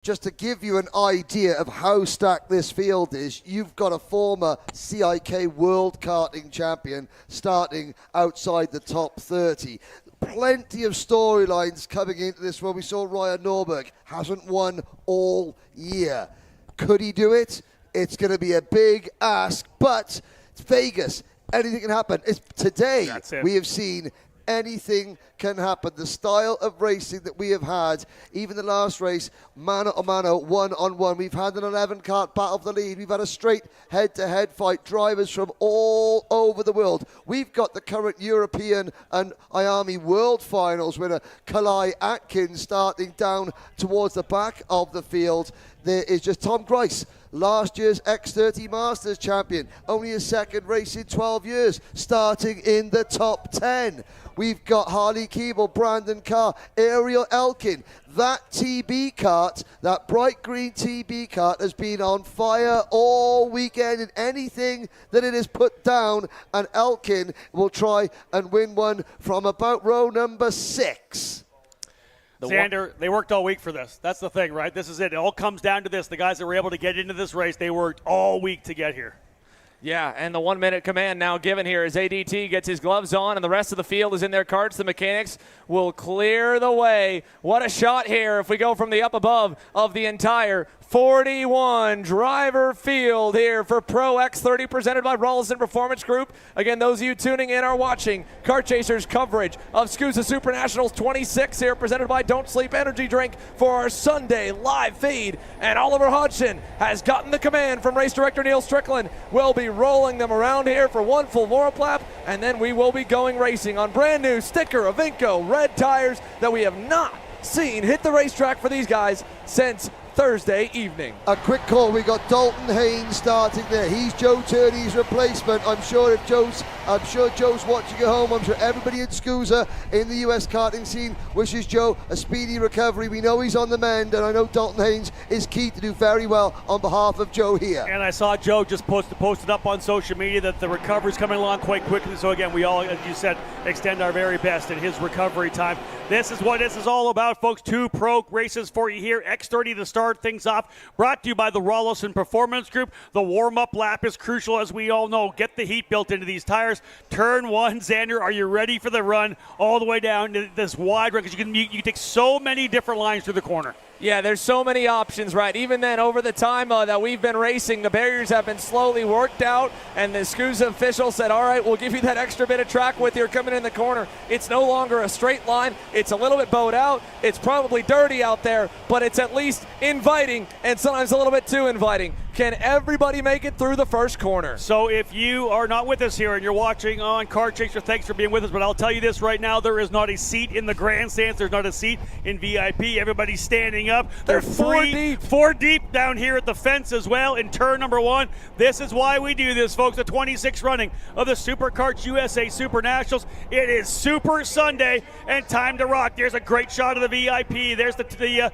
Just to give you an idea of how stacked this field is, you've got a former CIK World Karting Champion starting outside the top 30. Plenty of storylines coming into this one. We saw Ryan Norberg hasn't won all year. Could he do it? It's going to be a big ask, but it's Vegas. Anything can happen. Today, we have seen anything can happen. The style of racing that we have had, even the last race, mano a mano, one-on-one. We've had an 11-kart battle for the lead. We've had a straight head-to-head fight. Drivers from all over the world. We've got the current European and Miami World Finals winner, Kalai Atkins, starting down towards the back of the field. There is just Tom Grice, last year's X30 Masters champion, only his second race in 12 years, starting in the top 10. We've got Harley Keeble, Brandon Carr, Ariel Elkin. That TB kart, that bright green TB kart, has been on fire all weekend in anything that it has put down, and Elkin will try and win one from about row number 6. Xander, they worked all week for this. That's the thing, right? This is it. It all comes down to this. The guys that were able to get into this race, they worked all week to get here. Yeah, and the 1-minute command now given here as ADT gets his gloves on and the rest of the field is in their karts. The mechanics will clear the way. What a shot here if we go from the up above of the entire 41 driver field here for Pro X30 presented by Rollison Performance Group. Again, those of you tuning in are watching Kart Chasers coverage of SKUSA SuperNationals 26 here presented by Don't Sleep Energy Drink for our Sunday live feed. And Oliver Hodgson has gotten the command from race director Neil Strickland. We'll be rolling them around here for one full warm-up lap, and then we will be going racing on brand new sticker Avinco red tires that we have not seen hit the racetrack for these guys since Thursday evening. A quick call. We got Dalton Haynes starting there. He's Joe Turney's replacement. I'm sure Joe's watching at home. I'm sure everybody at SKUSA in the US karting scene wishes Joe a speedy recovery. We know he's on the mend, and I know Dalton Haynes is key to do very well on behalf of Joe here. And I saw Joe just posted up on social media that the recovery's coming along quite quickly. So again, we all, as you said, extend our very best in his recovery time. This is what this is all about, folks. 2 pro races for you here. X30 to start things off. Brought to you by the Rollison Performance Group. The warm-up lap is crucial, as we all know. Get the heat built into these tires. Turn 1, Xander, are you ready for the run all the way down to this wide run? Because you can take so many different lines through the corner. Yeah, there's so many options, right? Even then, over the time that we've been racing, the barriers have been slowly worked out, and the SKUSA official said, all right, we'll give you that extra bit of track with you coming in the corner. It's no longer a straight line. It's a little bit bowed out. It's probably dirty out there, but it's at least inviting, and sometimes a little bit too inviting. Can everybody make it through the first corner? So if you are not with us here and you're watching on Kart Chaser, thanks for being with us. But I'll tell you this right now, there is not a seat in the grandstands. There's not a seat in VIP. Everybody's standing up. They're 4 deep. 4 deep down here at the fence as well in turn number 1. This is why we do this, folks. The 26th running of the Super Karts USA Super Nationals. It is Super Sunday and time to rock. There's a great shot of the VIP. There's the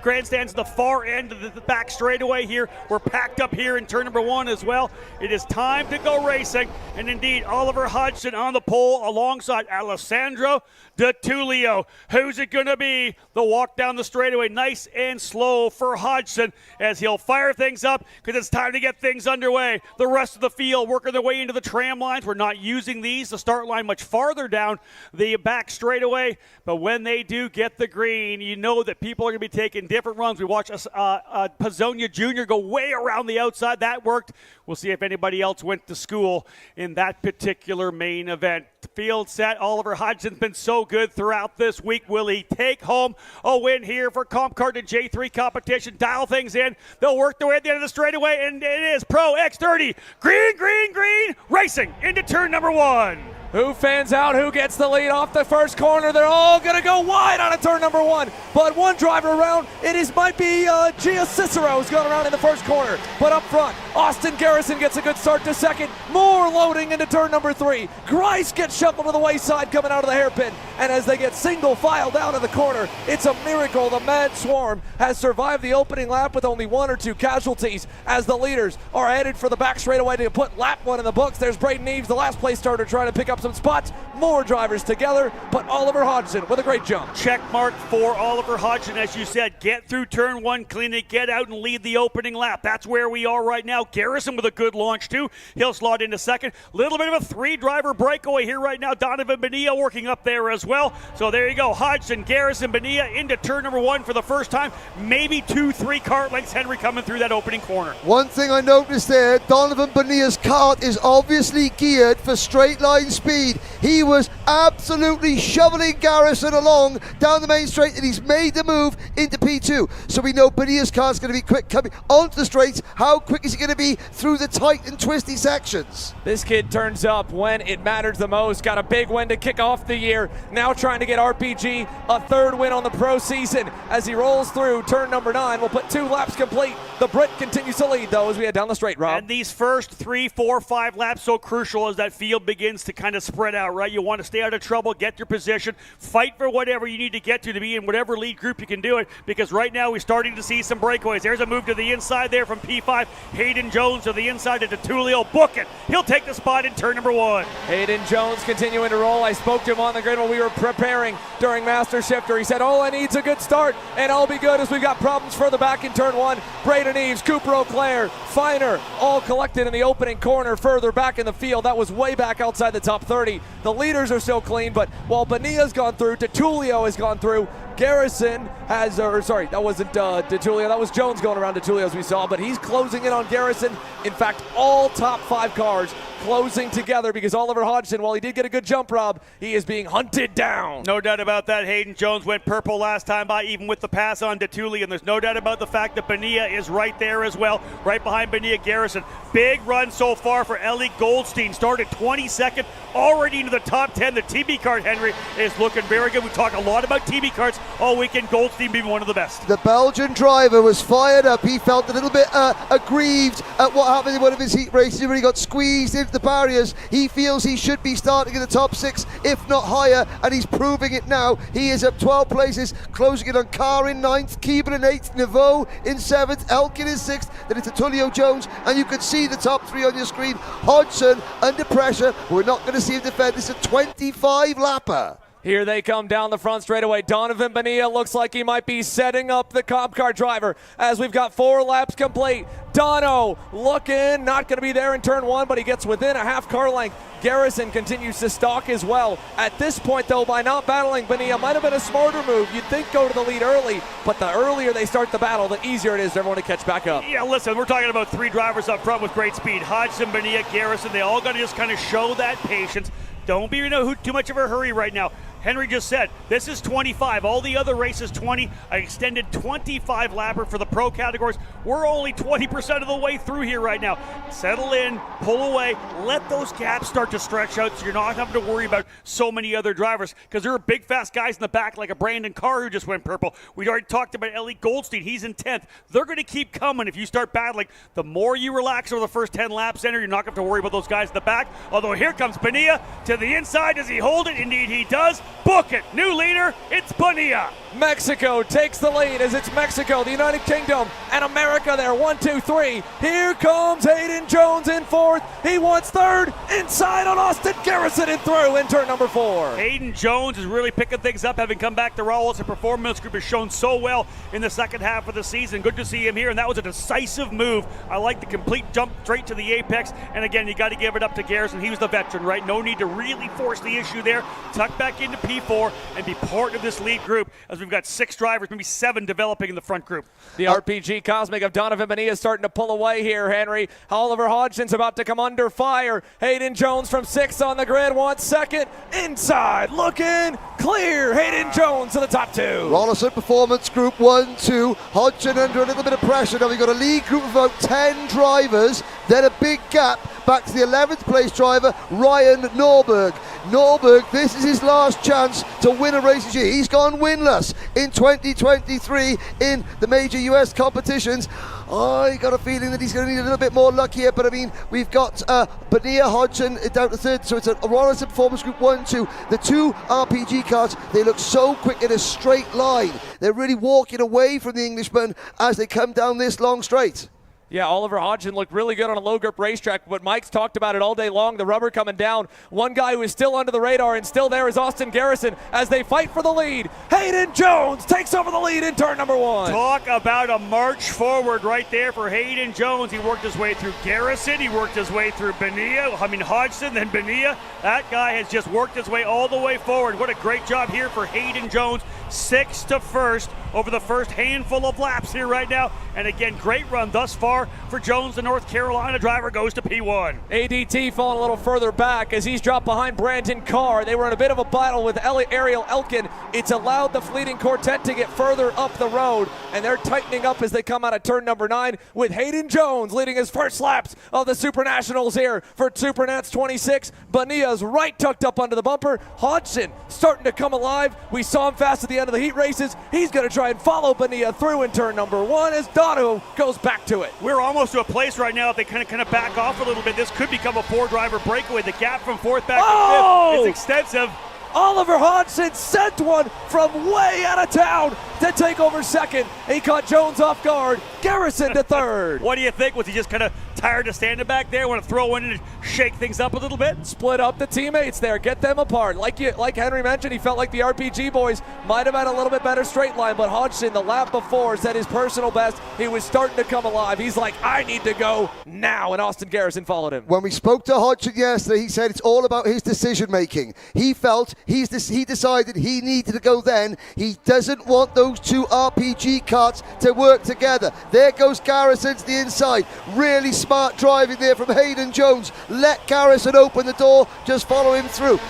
grandstands at the far end of the back straightaway here. We're packed up here in turn number 1 as well. It is time to go racing. And indeed, Oliver Hodgson on the pole alongside Alessandro De Tullio. Who's it going to be? The walk down the straightaway, nice and slow for Hodgson as he'll fire things up because it's time to get things underway. The rest of the field working their way into the tram lines. We're not using these. The start line much farther down the back straightaway. But when they do get the green, you know that people are going to be taking different runs. We watched Podium Jr. go way around the outside. That worked. We'll see if anybody else went to school in that particular main event. Field set. Oliver Hodgson's been so good throughout this week. Will he take home a win here for Comp Kart and J3 competition? Dial things in. They'll work their way at the end of the straightaway, and it is Pro X30. Green, green, green. Racing into turn number 1. Who fans out? Who gets the lead off the first corner? They're all going to go wide on a turn number 1. But one driver around, might be Gia Cicero who's going around in the first corner. But up front, Austin Garrison gets a good start to second. More loading into turn number 3. Grice gets shuffled to the wayside coming out of the hairpin. And as they get single file down to the corner, it's a miracle the Mad Swarm has survived the opening lap with only 1 or 2 casualties as the leaders are headed for the back straightaway to put lap 1 in the books. There's Braden Eves, the last place starter, trying to pick up some spots, more drivers together, but Oliver Hodgson with a great jump. Check mark for Oliver Hodgson, as you said. Get through turn one, clean it, get out and lead the opening lap. That's where we are right now. Garrison with a good launch too. He'll slot into second. Little bit of a three-driver breakaway here right now. Donovan Bonia working up there as well. So there you go. Hodgson, Garrison, Bonia into turn number one for the first time. Maybe 2-3 kart lengths. Henry coming through that opening corner. One thing I noticed there, Donovan Bonia's kart is obviously geared for straight line speed. He was absolutely shoveling Garrison along down the main straight, and he's made the move into P2. So we know Bonia's car's going to be quick coming onto the straights. How quick is he going to be through the tight and twisty sections? This kid turns up when it matters the most. Got a big win to kick off the year. Now trying to get RPG a third win on the pro season as he rolls through turn number 9. We'll put 2 laps complete. The Brit continues to lead, though, as we head down the straight, Rob. And these first 3, 4, 5 laps so crucial as that field begins to kind of spread out, right? You want to stay out of trouble, get your position, fight for whatever you need to get to be in whatever lead group you can do it, because right now we're starting to see some breakaways. There's a move to the inside there from P5. Hayden Jones to the inside to Tulio. Book it. He'll take the spot in turn number 1. Hayden Jones continuing to roll. I spoke to him on the grid when we were preparing during Master Shifter. He said, all I need is a good start, and I'll be good, as we've got problems further back in turn 1. Braden Eves, Cooper O'Clair, Finer, all collected in the opening corner further back in the field. That was way back outside the top 30. The leaders are still clean, but while Bonia's gone through, Tulio has gone through, Garrison has, that wasn't DeTulio, that was Jones going around DeTulio as we saw, but he's closing in on Garrison. In fact, all top 5 cars closing together, because Oliver Hodgson, while he did get a good jump, Rob, he is being hunted down. No doubt about that. Hayden Jones went purple last time by, even with the pass on DeTulio, and there's no doubt about the fact that Bonia is right there as well, right behind Bonia. Garrison. Big run so far for Ellie Goldstein. Started 22nd, already into the top 10. The TB Kart, Henry, is looking very good. We talk a lot about TB Karts all weekend. Goldstein being one of the best. The Belgian driver was fired up. He felt a little bit aggrieved at what happened in one of his heat races. He really got squeezed into the barriers. He feels he should be starting in the top 6, if not higher, and he's proving it now. He is up 12 places, closing it on Carr in 9th, Keeban in 8th, Neveu in 7th, Elkin in 6th, then it's Tulio Jones, and you can see the top 3 on your screen. Hodgson under pressure. We're not going to see him defend. This is a 25 lapper. Here they come down the front straightaway. Donovan Bonia looks like he might be setting up the Comp Car driver as we've got 4 laps complete. Dono looking, not going to be there in turn 1, but he gets within a half car length. Garrison continues to stalk as well. At this point, though, by not battling Bonia, might have been a smarter move. You'd think go to the lead early, but the earlier they start the battle, the easier it is for everyone to catch back up. Yeah, listen, we're talking about 3 drivers up front with great speed. Hodgson, Bonia, Garrison, they all got to just kind of show that patience. Don't be in too much of a hurry right now. Henry just said, this is 25. All the other races 20. I extended 25 lapper for the pro categories. We're only 20% of the way through here right now. Settle in, pull away, let those gaps start to stretch out so you're not having to worry about so many other drivers, because there are big, fast guys in the back like a Brandon Carr who just went purple. We already talked about Ellie Goldstein. He's in 10th. They're going to keep coming if you start battling. The more you relax over the first 10 laps, Henry, you're not going to have to worry about those guys in the back. Although here comes Bonia to the inside. Does he hold it? Indeed he does. Book it. New leader, it's Bonia. Mexico takes the lead as it's Mexico, the United Kingdom, and America there. 1, 2, 3. Here comes Hayden Jones in 4th. He wants 3rd. Inside on Austin Garrison and through in turn number 4. Hayden Jones is really picking things up, having come back to Rawls. The performance group has shown so well in the second half of the season. Good to see him here, and that was a decisive move. I like the complete jump straight to the apex, and again, you got to give it up to Garrison. He was the veteran, right? No need to really force the issue there. Tuck back into P4 and be part of this lead group, as we've got 6 drivers, maybe 7 developing in the front group. The RPG Cosmic of Donovan Bonia is starting to pull away here, Henry. Oliver Hodgson's about to come under fire. Hayden Jones from 6th on the grid wants 2nd. Inside, looking clear. Hayden Jones to the top 2. Rollison Performance Group 1, 2. Hodgson under a little bit of pressure. Now we've got a lead group of about 10 drivers. Then a big gap back to the 11th place driver, Ryan Norberg. Norberg, this is his last chance to win a race this year. He's gone winless in 2023 in the major US competitions. I got a feeling that he's going to need a little bit more luck here, but I mean, we've got Bonia, Hodgson down to 3rd, so it's a Rollison Performance Group 1, 2. The 2 RPG cars, they look so quick in a straight line. They're really walking away from the Englishman as they come down this long straight. Yeah, Oliver Hodgson looked really good on a low grip racetrack, but Mike's talked about it all day long. The rubber coming down. One guy who is still under the radar and still there is Austin Garrison as they fight for the lead. Hayden Jones takes over the lead in turn number 1. Talk about a march forward right there for Hayden Jones. He worked his way through Garrison. He worked his way through Hodgson, then Bonia. That guy has just worked his way all the way forward. What a great job here for Hayden Jones. 6th to 1st over the first handful of laps here right now. And again, great run thus far for Jones. The North Carolina driver goes to P1. ADT falling a little further back as he's dropped behind Brandon Carr. They were in a bit of a battle with Ariel Elkin. It's allowed the fleeting quartet to get further up the road, and they're tightening up as they come out of turn number 9 with Hayden Jones leading his first laps of the SuperNationals here for SuperNats 26. Bonia's right tucked up under the bumper. Hodgson starting to come alive. We saw him fast at the end of the heat races. He's going to try and follow Bonia through in turn number 1 as Dono goes back to it. We're almost to a place right now if they kind of back off a little bit. This could become a 4-driver breakaway. The gap from 4th back to 5th is extensive. Oliver Hodgson sent one from way out of town to take over 2nd. He caught Jones off guard. Garrison to 3rd. What do you think? Was he just kind of tired of standing back there? Want to throw in and shake things up a little bit? Split up the teammates there. Get them apart. Like Henry mentioned, he felt like the RPG boys might have had a little bit better straight line, but Hodgson, the lap before, set his personal best. He was starting to come alive. He's like, I need to go now, and Austin Garrison followed him. When we spoke to Hodgson yesterday, he said it's all about his decision making. He felt he decided he needed to go then. He doesn't want those 2 RPG karts to work together. There goes Garrison to the inside. Really smart driving there from Hayden Jones. Let Garrison open the door, just follow him through.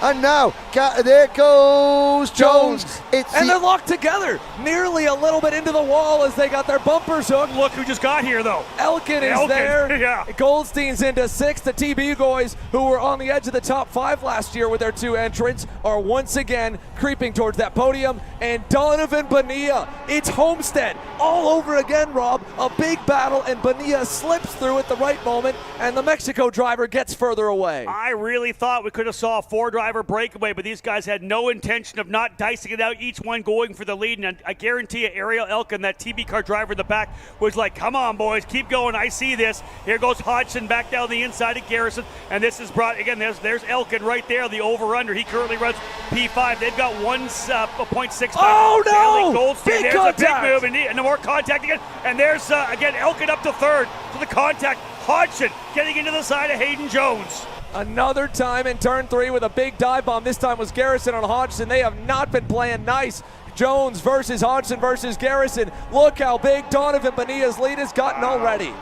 And now there goes Jones. And they're locked together, nearly a little bit into the wall as they got their bumpers hooked. Look who just got here though. Elkin is there. Yeah. Goldstein's into 6th. The TBU boys, who were on the edge of the top 5 last year with their 2 entrants, are once again creeping towards that podium. And Donovan Bonia, it's Homestead all over again, Rob. A big battle, and Bonia slips through at the right moment, and the Mexico driver gets further away. I really thought we could have saw a 4-driver breakaway, but these guys had no intention of not dicing it out, each one going for the lead. And I guarantee you, Ariel Elkin, that TB car driver in the back, was like, come on, boys, keep going. I see this. Here goes Hodgson back down the inside of Garrison, and this is brought, again, there's Elkin right there, the over-under. He currently runs P5. They've got 1.6. Oh, no! Goldstein. Big There's contact. a big move, and more contact again. And there's, again, Elkin up to 3rd for the contact. Hodgson getting into the side of Hayden Jones. Another time in turn 3 with a big dive bomb. This time was Garrison on Hodgson. They have not been playing nice. Jones versus Hodgson versus Garrison. Look how big Donovan Bonia's lead has gotten already.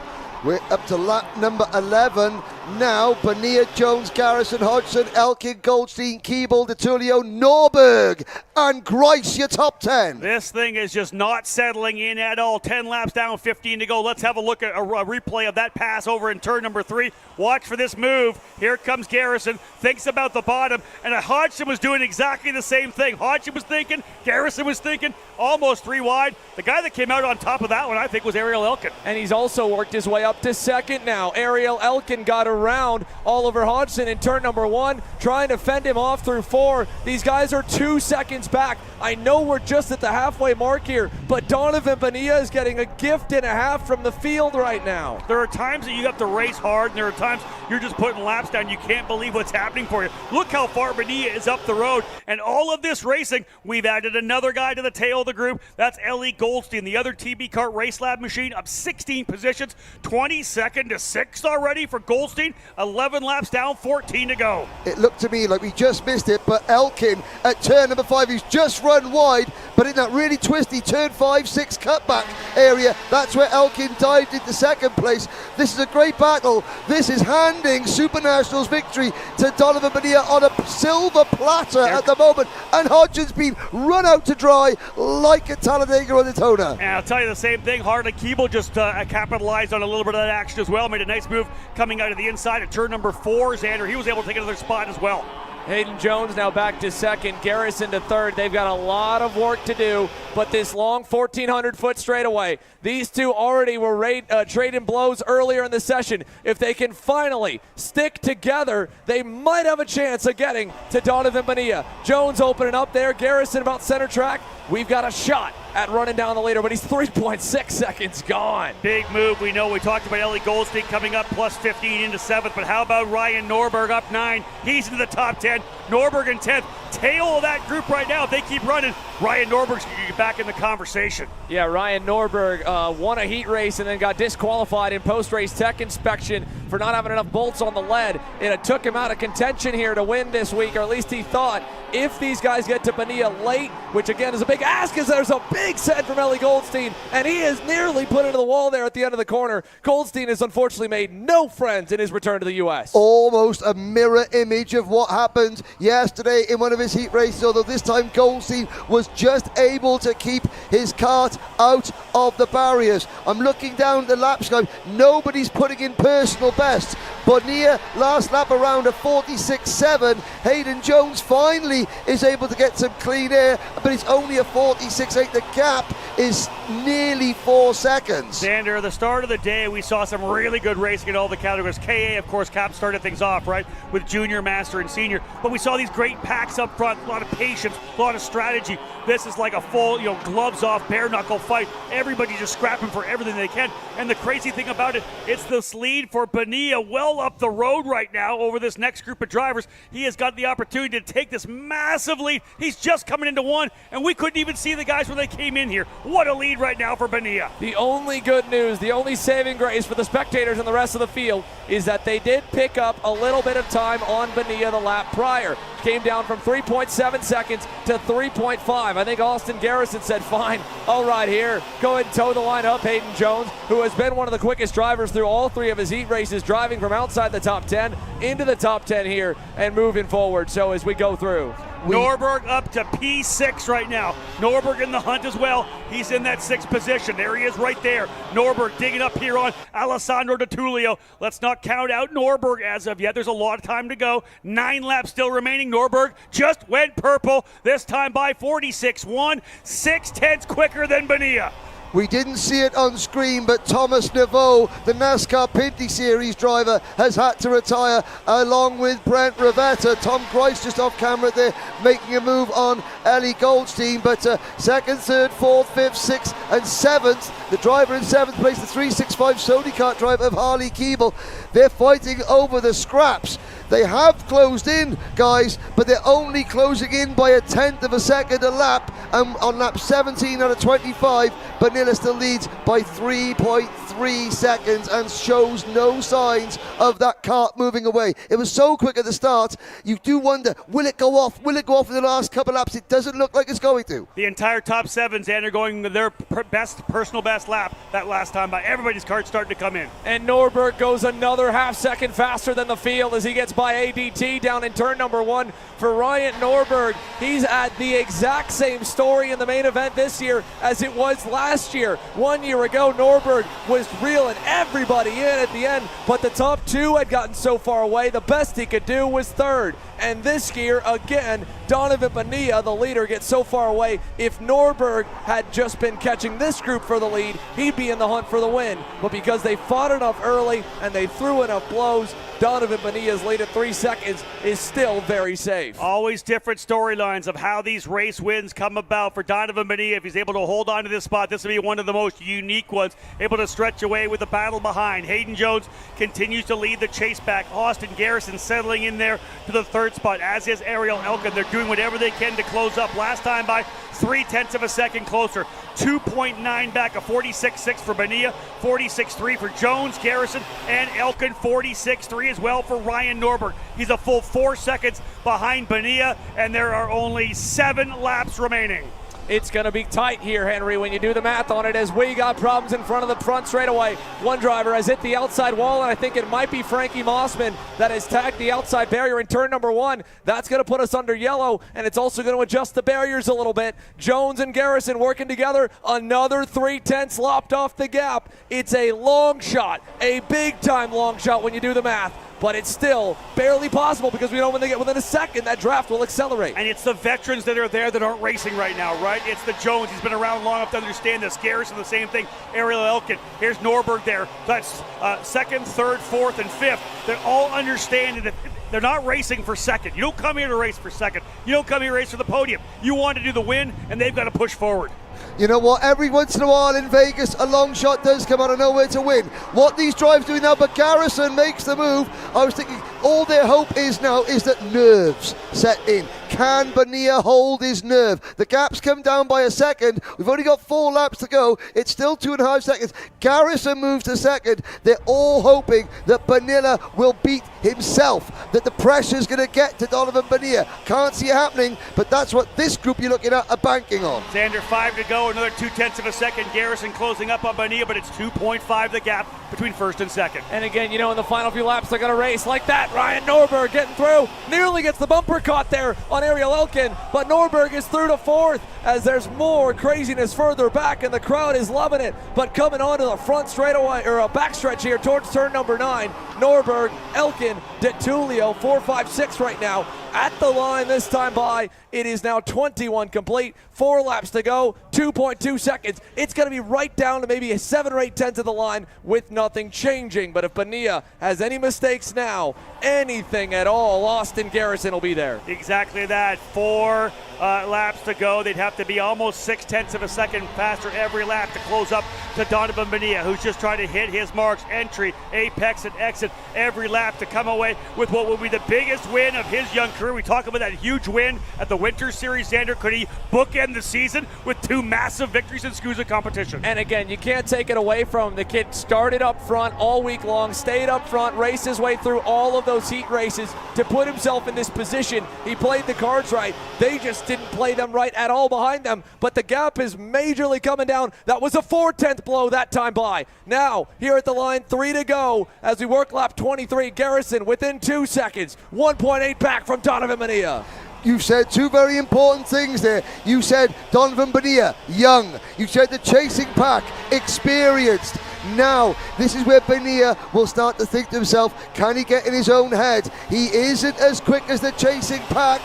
We're up to lap number 11 now. Bonia, Jones, Garrison, Hodgson, Elkin, Goldstein, Keeble, DeTulio, Norberg, and Grice, your top 10. This thing is just not settling in at all. 10 laps down, 15 to go. Let's have a look at a replay of that pass over in turn number 3. Watch for this move. Here comes Garrison. Thinks about the bottom, and Hodgson was doing exactly the same thing. Hodgson was thinking, Garrison was thinking, almost 3 wide. The guy that came out on top of that one, I think, was Ariel Elkin. And he's also worked his way up to 2nd now. Ariel Elkin got around Oliver Hodgson in turn number 1, trying to fend him off through 4. These guys are 2 seconds back. I know we're just at the halfway mark here, but Donovan Bonia is getting a gift and a half from the field right now. There are times that you have to race hard, and there are times you're just putting laps down. You can't believe what's happening for you. Look how far Bonia is up the road, and all of this racing, we've added another guy to the tail of the group. That's Ellie Goldstein, the other TB Kart Race Lab machine, up 16 positions, 22nd to 6th already for Goldstein. 11 laps down, 14 to go. It looked to me like we just missed it, but Elkin at turn number 5, he's just run wide, but in that really twisty turn 5-6 cutback area, that's where Elkin dived into 2nd place. This is a great battle. This is handing SuperNationals victory to Donovan Bonia on a silver platter at the moment, and Hodgson's been run out to dry like a Talladega on Daytona. And I'll tell you the same thing. Harley Keeble just capitalized on a little bit of that action as well. Made a nice move coming out of the inside at turn number 4. Xander, he was able to take another spot as well. Hayden Jones now back to 2nd, Garrison to 3rd. They've got a lot of work to do, but this long 1,400-foot straightaway, these two already were trading blows earlier in the session. If they can finally stick together, they might have a chance of getting to Donovan Bonia. Jones opening up there, Garrison about center track. we've got a shot at running down the leader, but he's 3.6 seconds gone. Big move. We know we talked about Ellie Goldstein coming up plus 15 into 7th, but how about Ryan Norberg up 9? He's into the top 10. Norberg in 10th. Tail of that group right now. If they keep running, Ryan Norberg's going to get back in the conversation. Yeah, Ryan Norberg won a heat race and then got disqualified in post-race tech inspection for not having enough bolts on the lead. And it took him out of contention here to win this week, or at least he thought. If these guys get to Bonia late, which again is a big ask, as there's a big set from Ellie Goldstein, and he is nearly put into the wall there at the end of the corner. Goldstein has unfortunately made no friends in his return to the U.S. Almost a mirror image of what happened yesterday in one of his heat races, although this time Goldstein was just able to keep his kart out of the barriers. I'm looking down the laps, guys. Nobody's putting in personal bests. Bonia last lap around a 46.7. Hayden Jones finally is able to get some clean air, but it's only a 46.8. The gap is nearly 4 seconds. Xander, the start of the day, we saw some really good racing in all the categories. KA, of course, Cap started things off, right, with junior, master, and senior. But we saw these great packs up front, a lot of patience, a lot of strategy. This is like a full, gloves off, bare knuckle fight. Everybody just scrapping for everything they can. And the crazy thing about it, it's this lead for Bonia well up the road right now over this next group of drivers. He has got the opportunity to take this massive lead. He's just coming into one, and we couldn't even see the guys when they came in here. What a lead right now for Bonia. The only good news, the only saving grace for the spectators and the rest of the field is that they did pick up a little bit of time on Bonia the lap prior. Came down from 3.7 seconds to 3.5. I think Austin Garrison said, fine, I'll ride here. Go ahead and tow the line up. Hayden Jones, who has been one of the quickest drivers through all 3 of his heat races, driving from outside the top 10 into the top 10 here and moving forward. So as we go through, Norberg up to P6 right now. Norberg in the hunt as well. He's in that 6th position. There he is right there. Norberg digging up here on Alessandro Di Tullio. Let's not count out Norberg as of yet. There's a lot of time to go. 9 laps still remaining. Norberg just went purple, this time by 46.1. 6/10 quicker than Bonia. We didn't see it on screen, but Thomas Naveau, the NASCAR Pinty Series driver, has had to retire along with Brent Rivetta. Tom Grice just off camera there making a move on Ellie Goldstein, but 2nd, 3rd, 4th, 5th, 6th and 7th. The driver in 7th place, the 365 Sony Kart driver of Harley Keeble. They're fighting over the scraps. They have closed in, guys, but they're only closing in by a 1/10 of a second a lap. On lap 17 out of 25, Bonia still leads by 3.3 seconds and shows no signs of that kart moving away. It was so quick at the start, you do wonder, will it go off? Will it go off in the last couple laps? It doesn't look like it's going to. The entire top 7, Xander, going their personal best lap that last time by. Everybody's kart's starting to come in. And Norberg goes another half second faster than the field as he gets by ADT down in turn number 1. For Ryan Norberg, he's at the exact same story in the main event this year as it was last year. 1 year ago, Norberg was reeling everybody in at the end, but the top 2 had gotten so far away, the best he could do was 3rd. And this year, again, Donovan Bonia, the leader, gets so far away. If Norberg had just been catching this group for the lead, he'd be in the hunt for the win. But because they fought enough early and they threw enough blows, Donovan Bonia's lead at 3 seconds is still very safe. Always different storylines of how these race wins come about for Donovan Bonia. If he's able to hold on to this spot, this will be one of the most unique ones. Able to stretch away with the battle behind. Hayden Jones continues to lead the chase back. Austin Garrison settling in there to the 3rd spot, as is Ariel Elkin. They're doing whatever they can to close up. Last time by 0.3 of a second closer. 2.9 back, a 46.6 for Bonia, 46.3 for Jones, Garrison, and Elkin. 46.3 as well for Ryan Norberg. He's a full 4 seconds behind Bonia, and there are only 7 laps remaining. It's going to be tight here, Henry, when you do the math on it, as we got problems in front of the front straightaway. One driver has hit the outside wall, and I think it might be Frankie Mossman that has tagged the outside barrier in turn number 1. That's going to put us under yellow, and it's also going to adjust the barriers a little bit. Jones and Garrison working together. Another 3/10 lopped off the gap. It's a long shot, a big-time long shot when you do the math. But it's still barely possible because we know when they get within a second, that draft will accelerate. And it's the veterans that are there that aren't racing right now, right? It's the Jones. He's been around long enough to understand this. Garrison, the same thing. Ariel Elkin. Here's Norberg there. That's 2nd, 3rd, 4th, and 5th. They're all understanding that they're not racing for second. You don't come here to race for second. You don't come here race for the podium. You want to do the win, and they've got to push forward. You know what? Every once in a while in Vegas, a long shot does come out of nowhere to win. What these drives do now, but Garrison makes the move. I was thinking all their hope is now is that nerves set in. Can Bonia hold his nerve? The gap's come down by a second. We've only got 4 laps to go. It's still 2.5 seconds. Garrison moves to second. They're all hoping that Bonia will beat himself, that the pressure's going to get to Donovan Bonia. Can't see it happening, but that's what this group you're looking at are banking on. Xander, 5 to go, another 0.2 of a second. Garrison closing up on Bonia, but it's 2.5 the gap between first and second. And again, you know, in the final few laps, they're going to race like that. Ryan Norberg getting through, nearly gets the bumper caught there on Ariel Elkin, but Norberg is through to fourth as there's more craziness further back, and the crowd is loving it. But coming onto the front straightaway, or a backstretch here towards turn number 9, Norberg, Elkin, DeTulio, 4, 5, 6 right now at the line this time by. It is now 21 complete, 4 laps to go, 2.2 seconds. It's going to be right down to maybe a 7 or 8 tenths of the line with nothing changing. But if Bonia has any mistakes now, anything at all, Austin Garrison will be there. Exactly that. 4 laps to go. They'd have to be almost 0.6 of a second faster every lap to close up to Donovan Bonia, who's just trying to hit his marks, entry, apex, and exit every lap to come away with what will be the biggest win of his young career. We talk about that huge win at the Winter Series. Xander, could he bookend the season with 2 massive victories in SKUSA competition? And again, you can't take it away from him. The kid started up front all week long, stayed up front, raced his way through all of those heat races to put himself in this position. He played the cards right. They just didn't play them right at all behind them, but the gap is majorly coming down. That was a 4/10 blow that time by. Now, here at the line, 3 to go as we work lap 23. Garrison within 2 seconds, 1.8 back from Donovan Bonia. You said 2 very important things there. You said Donovan Bonia, young. You said the chasing pack, experienced. Now, this is where Bonia will start to think to himself, can he get in his own head? He isn't as quick as the chasing pack.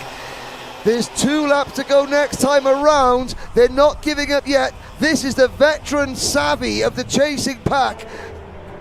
There's 2 laps to go next time around. They're not giving up yet. This is the veteran savvy of the chasing pack,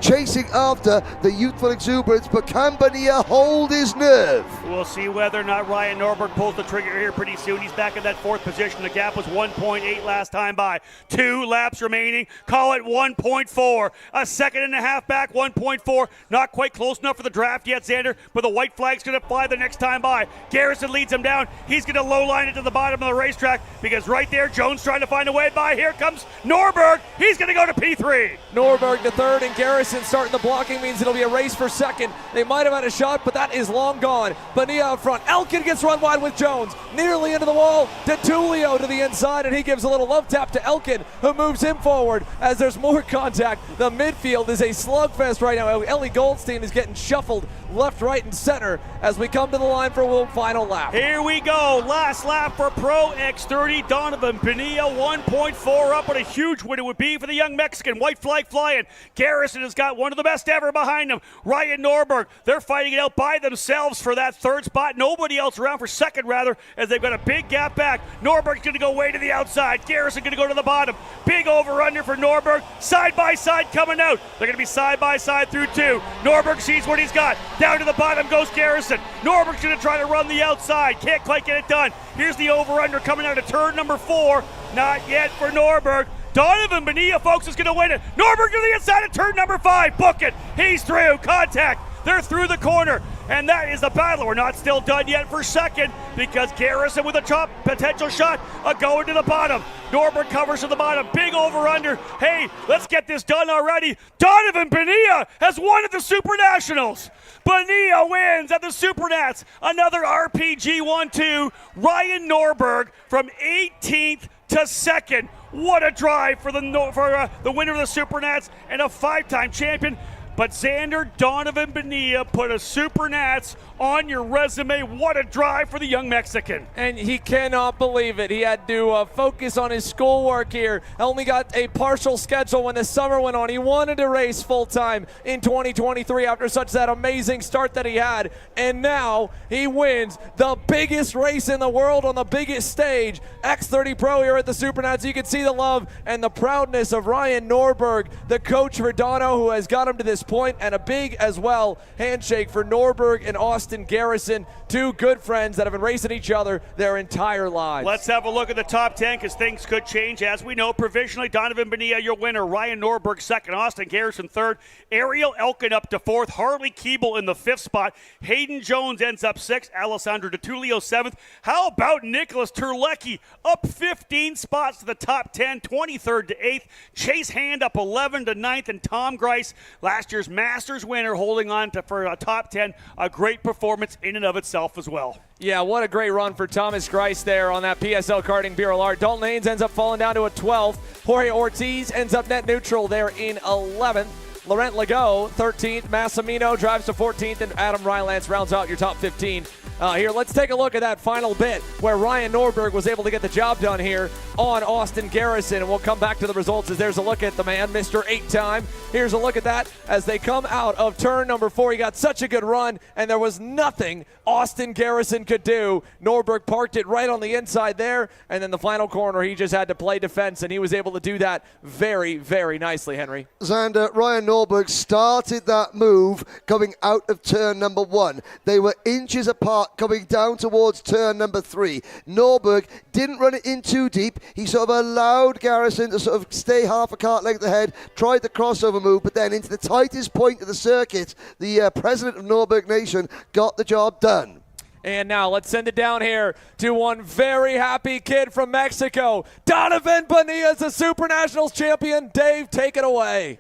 chasing after the youthful exuberance, but can Bonia hold his nerve? We'll see whether or not Ryan Norberg pulls the trigger here pretty soon. He's back in that 4th position. The gap was 1.8 last time by. 2 laps remaining. Call it 1.4. A second and a half back, 1.4. Not quite close enough for the draft yet, Xander, but the white flag's going to fly the next time by. Garrison leads him down. He's going to low line it to the bottom of the racetrack because right there, Jones trying to find a way by. Here comes Norberg. He's going to go to P3. Norberg to 3rd, and Garrison starting the blocking means it'll be a race for 2nd. They might have had a shot, but that is long gone. Bonia out front. Elkin gets run wide with Jones. Nearly into the wall. DeTulio to the inside, and he gives a little love tap to Elkin, who moves him forward as there's more contact. The midfield is a slugfest right now. Ellie Goldstein is getting shuffled left, right, and center as we come to the line for a final lap. Here we go. Last lap for Pro X30. Donovan Bonia 1.4 up. What a huge win it would be for the young Mexican. White flag flying. Garrison has got one of the best ever behind him. Ryan Norberg, they're fighting it out by themselves for that 3rd spot. Nobody else around for 2nd, rather, as they've got a big gap back. Norberg's going to go way to the outside. Garrison going to go to the bottom. Big over-under for Norberg. Side by side coming out. They're going to be side by side through 2. Norberg sees what he's got. Down to the bottom goes Garrison. Norberg's going to try to run the outside. Can't quite get it done. Here's the over-under coming out of turn number 4. Not yet for Norberg. Donovan Bonia, folks, is going to win it. Norberg to the inside of turn number 5. Book it. He's through. Contact. They're through the corner. And that is the battle. We're not still done yet for 2nd because Garrison with a top potential shot going to the bottom. Norberg covers to the bottom. Big over-under. Hey, let's get this done already. Donovan Bonia has won at the SuperNationals. Bonia wins at the SuperNats. Another RPG 1-2. Ryan Norberg from 18th to 2nd. What a drive for the winner of the SuperNats and a 5-time champion. But Xander, Donovan Bonia put a SuperNats on your resume. What a drive for the young Mexican. And he cannot believe it. He had to focus on his schoolwork here. Only got a partial schedule when the summer went on. He wanted to race full-time in 2023 after such that amazing start that he had. And now he wins the biggest race in the world on the biggest stage. X30 Pro here at the SuperNats. You can see the love and the proudness of Ryan Norberg, the coach for Dono, who has got him to this point, and a big as well handshake for Norberg and Austin Garrison, two good friends that have been racing each other their entire lives. Let's have a look at the top 10 because things could change. As we know, provisionally, Donovan Bonia, your winner. Ryan Norberg, second. Austin Garrison, third. Ariel Elkin up to fourth. Harley Keeble in the fifth spot. Hayden Jones ends up sixth. Alessandro DeTulio, seventh. How about Nicholas Terlecki up 15 spots to the top 10, 23rd to 8th. Chase Hand up 11 to 9th. And Tom Grice, last year's Masters winner, holding on to for a top 10. A great performance in and of itself as well. Yeah, what a great run for Thomas Grice there on that PSL Karting Bureau Art. Dalton Haynes ends up falling down to a 12th. Jorge Ortiz ends up net neutral there in 11th. Laurent Legault, 13th. Massimino drives to 14th, and Adam Rylance rounds out your top 15. Here, let's take a look at that final bit where Ryan Norberg was able to get the job done here on Austin Garrison, and we'll come back to the results as there's a look at the man, Mr. 8-time. Here's a look at that as they come out of turn number 4. He got such a good run, and there was nothing Austin Garrison could do. Norberg parked it right on the inside there, and then the final corner, he just had to play defense, and he was able to do that very, very nicely, Henry. Xander, Ryan Norberg started that move coming out of turn number 1. They were inches apart coming down towards turn number 3. Norberg didn't run it in too deep. He sort of allowed Garrison to sort of stay half a kart length ahead, tried the crossover move, but then into the tightest point of the circuit, the president of Norberg Nation got the job done. And now let's send it down here to one very happy kid from Mexico. Donovan Bonia is the SuperNationals champion. Dave, take it away.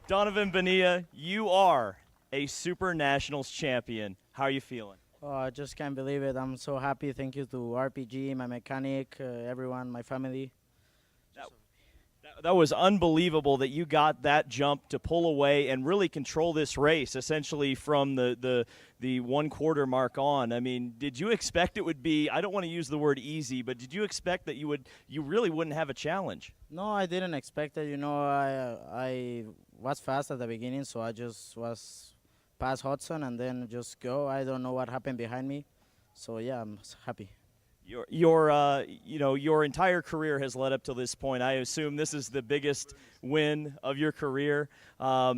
Donovan Bonia, you are a SuperNationals champion. How are you feeling? Oh, I just can't believe it. I'm so happy. Thank you to RPG, my mechanic, everyone, my family. That was unbelievable that you got that jump to pull away and really control this race, essentially from the 1/4 mark on. I mean, did you expect it would be, I don't want to use the word easy, but did you expect that you really wouldn't have a challenge? No, I didn't expect it. You know, I was fast at the beginning, so I just was past Hudson and then just go. I don't know what happened behind me. So, yeah, I'm happy. Your entire career has led up to this point. I assume this is the biggest win of your career. What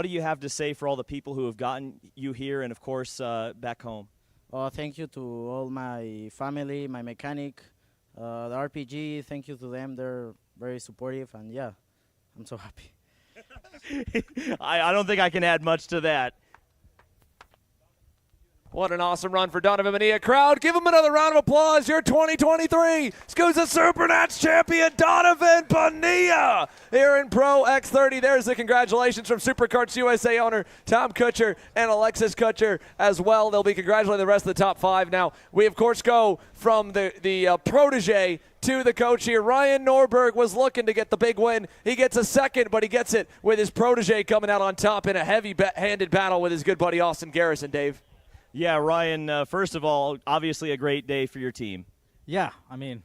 do you have to say for all the people who have gotten you here and, of course, back home? Oh, thank you to all my family, my mechanic, the RPG. Thank you to them. They're very supportive, and, yeah, I'm so happy. I don't think I can add much to that. What an awesome run for Donovan Bonia. Crowd, give him another round of applause. Your 2023 SKUSA SuperNats champion, Donovan Bonia, here in Pro X30. There's the congratulations from SuperKarts USA owner Tom Kutcher and Alexis Kutcher as well. They'll be congratulating the rest of the top 5. Now, we, of course, go from the protege to the coach here. Ryan Norberg was looking to get the big win. He gets a second, but he gets it with his protege coming out on top in a heavy-handed battle with his good buddy Austin Garrison, Dave. Yeah, Ryan, first of all, obviously a great day for your team. Yeah, I mean,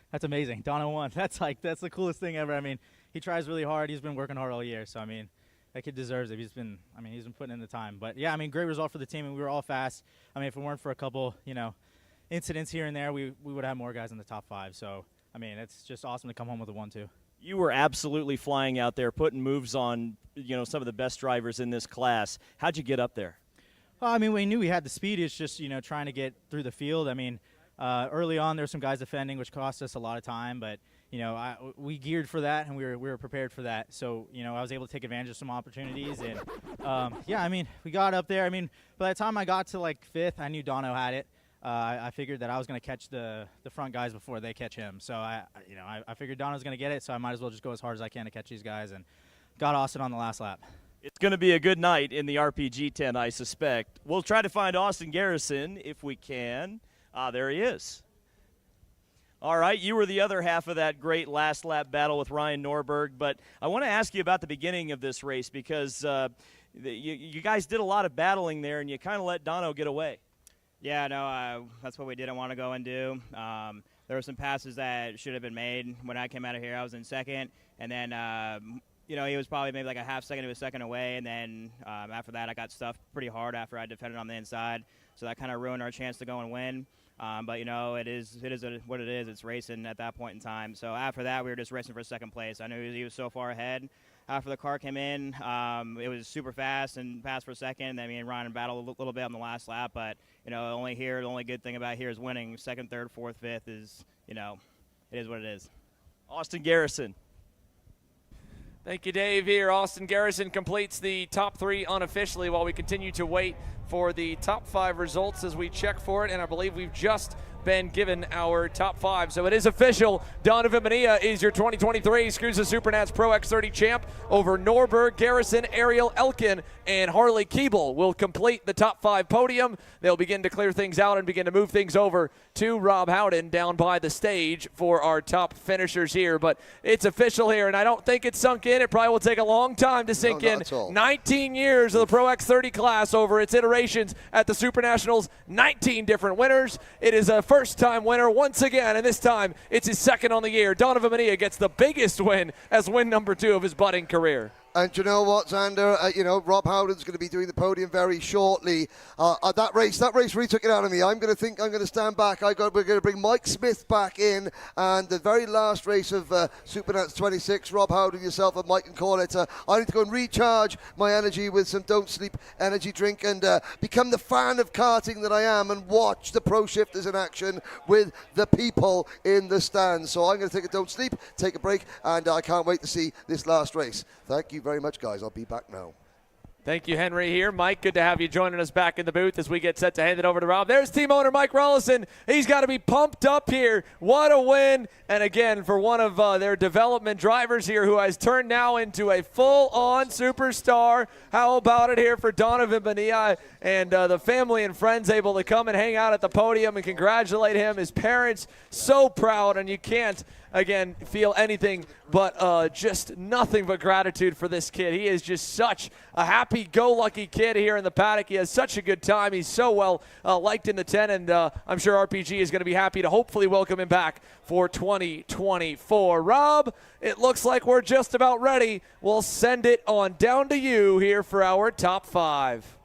that's amazing. Dono won. That's the coolest thing ever. I mean, he tries really hard. He's been working hard all year. So, I mean, that kid deserves it. He's been putting in the time. But, yeah, I mean, great result for the team, and we were all fast. I mean, if it weren't for a couple, incidents here and there, we would have more guys in the top 5. So, I mean, it's just awesome to come home with a 1-2. You were absolutely flying out there, putting moves on, some of the best drivers in this class. How'd you get up there? Well, I mean, we knew we had the speed. It's just, trying to get through the field. I mean, early on there were some guys defending, which cost us a lot of time. But, we geared for that, and we were prepared for that. So, I was able to take advantage of some opportunities. And, yeah, I mean, we got up there. I mean, by the time I got to, 5th, I knew Dono had it. I figured that I was going to catch the front guys before they catch him. So, I figured Dono was going to get it, so I might as well just go as hard as I can to catch these guys. And got Austin on the last lap. It's going to be a good night in the RPG tent, I suspect. We'll try to find Austin Garrison if we can. There he is. All right, you were the other half of that great last lap battle with Ryan Norberg, but I want to ask you about the beginning of this race because you guys did a lot of battling there, and you kind of let Dono get away. Yeah, no, that's what we didn't want to go and do. There were some passes that should have been made. When I came out of here, I was in second, and then he was probably maybe like a half second to a second away, and then after that I got stuffed pretty hard after I defended on the inside, so that kind of ruined our chance to go and win. But it is what it is. It's racing at that point in time. So after that, we were just racing for second place. I knew he was so far ahead after the car came in, it was super fast and passed for second. I mean, Ryan battled a little bit on the last lap, but, you know, the only good thing about here is winning. Second, third, fourth, fifth is, you know, it is what it is. Austin Garrison. Thank you, Dave. Here, Austin Garrison completes the top 3 unofficially while we continue to wait for the top 5 results as we check for it. And I believe we've just been given our top 5. So it is official. Donovan Bonia is your 2023 SKUSA SuperNats Pro X30 champ over Norberg, Garrison, Ariel Elkin, and Harley Keeble will complete the top 5 podium. They'll begin to clear things out and begin to move things over to Rob Howden down by the stage for our top finishers here. But it's official here, and I don't think it's sunk in. It probably will take a long time to sink in. 19 years of the Pro X30 class over its iterations at the SuperNationals, 19 different winners. It is a first-time winner once again, and this time it's his second on the year. Donovan Bonia gets the biggest win as win number 2 of his budding career. And you know what, Xander? Rob Howden's going to be doing the podium very shortly. That race really took it out of me. I'm going to stand back. We're going to bring Mike Smith back in. And the very last race of SuperNats 26, Rob Howden, yourself, and Mike can call it. I need to go and recharge my energy with some Don't Sleep energy drink and become the fan of karting that I am and watch the pro shifters in action with the people in the stands. So I'm going to take a Don't Sleep, take a break, and I can't wait to see this last race. Thank you very much, guys. I'll be back now. Thank you, Henry, here. Mike, good to have you joining us back in the booth as we get set to hand it over to Rob. There's team owner Mike Rollison. He's got to be pumped up here. What a win. And again, for one of their development drivers here who has turned now into a full-on superstar. How about it here for Donovan Bonia and the family and friends able to come and hang out at the podium and congratulate him. His parents so proud, and you can't, again, feel anything but just nothing but gratitude for this kid. He is just such a happy-go-lucky kid here in the paddock. He has such a good time. He's so well liked in the 10, and I'm sure RPG is going to be happy to hopefully welcome him back for 2024. Rob, it looks like we're just about ready. We'll send it on down to you here for our top 5.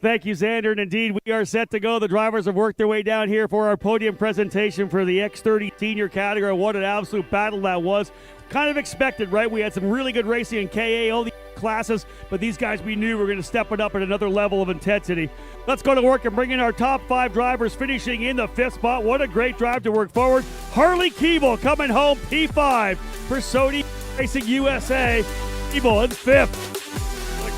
Thank you, Xander. And indeed, we are set to go. The drivers have worked their way down here for our podium presentation for the X30 senior category. What an absolute battle that was. Kind of expected, right? We had some really good racing in KA, all the classes, but these guys we knew were going to step it up at another level of intensity. Let's go to work and bring in our top 5 drivers, finishing in the 5th spot. What a great drive to work forward. Harley Keeble coming home P5 for Sony Racing USA. Keeble in 5th.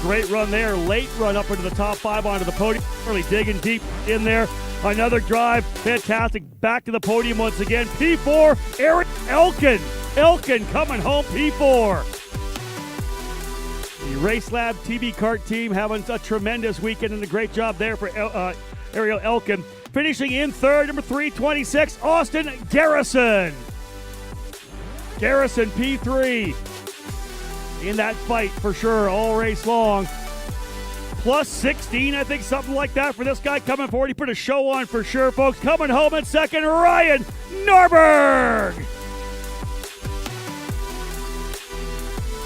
Great run there, late run up into the top 5 onto the podium. Really digging deep in there. Another drive, fantastic. Back to the podium once again. P4, Eric Elkin. Elkin coming home P4. The Race Lab TV Kart team having a tremendous weekend and a great job there for Ariel Elkin. Finishing in 3rd, number 326, Austin Garrison. Garrison P3. In that fight for sure all race long. Plus 16, I think, something like that for this guy coming forward. He put a show on for sure, folks. Coming home in 2nd, Ryan Norberg.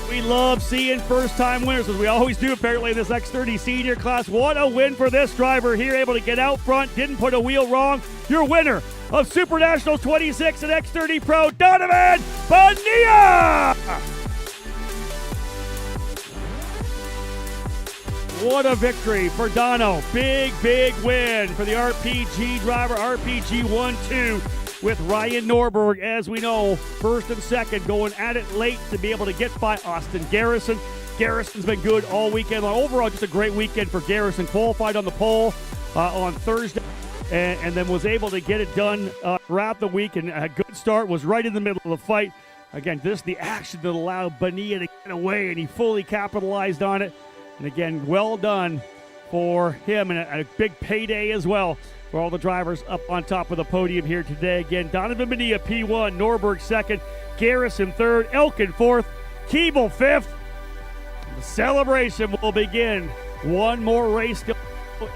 We love seeing first-time winners, as we always do apparently in this X30 senior class. What a win for this driver here, able to get out front, didn't put a wheel wrong. Your winner of SuperNationals 26 and X30 Pro, Donovan Bonia! What a victory for Dono. Big, big win for the RPG driver, RPG 1-2 with Ryan Norberg, as we know, 1st and 2nd, going at it late to be able to get by Austin Garrison. Garrison's been good all weekend long. Overall, just a great weekend for Garrison. Qualified on the pole on Thursday and then was able to get it done throughout the week, and a good start, was right in the middle of the fight. Again, this is the action that allowed Bonia to get away, and he fully capitalized on it. And again, well done for him, and a big payday as well for all the drivers up on top of the podium here today. Again, Donovan Bonia P1, Norberg 2nd, Garrison 3rd, Elkin 4th, Keeble 5th. The celebration will begin. One more race to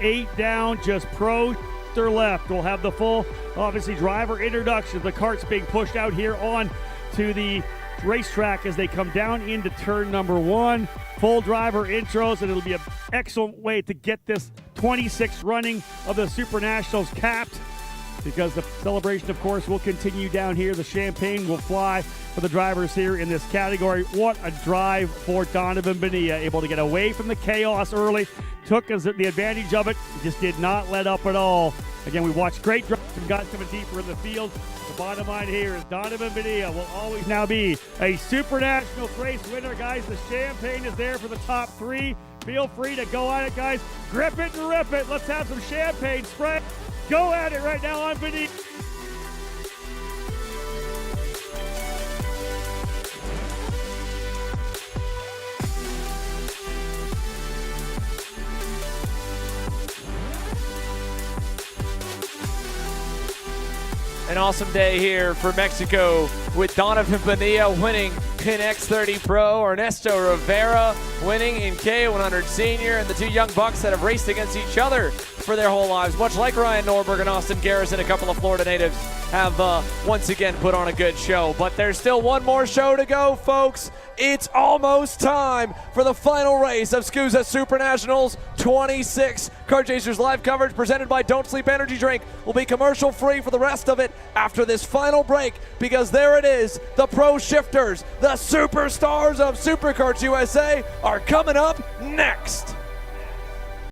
8 down, just pro left. We'll have the full, obviously, driver introduction. The karts being pushed out here on to the racetrack as they come down into turn number 1. Full driver intros, and it'll be an excellent way to get this 26th running of the SuperNationals capped. because the celebration, of course, will continue down here. The champagne will fly for the drivers here in this category. What a drive for Donovan Bonia, able to get away from the chaos early, took the advantage of it, just did not let up at all. Again, we watched great drives from guys coming deeper in the field. The bottom line here is Donovan Bonia will always now be a Super Nationals race winner, guys. The champagne is there for the top 3. Feel free to go at it, guys. Grip it and rip it. Let's have some champagne spray. Go at it right now on Bonia. An awesome day here for Mexico with Donovan Bonia winning in X30 Pro, Ernesto Rivera winning in K100 Senior, and the two young bucks that have raced against each other for their whole lives, much like Ryan Norberg and Austin Garrison, a couple of Florida natives, have once again put on a good show. But there's still one more show to go, folks. It's almost time for the final race of SKUSA Super Nationals 26. Kart Chasers live coverage presented by Don't Sleep Energy Drink will be commercial free for the rest of it after this final break, because there it is. The pro shifters, the superstars of SuperKarts USA are coming up next.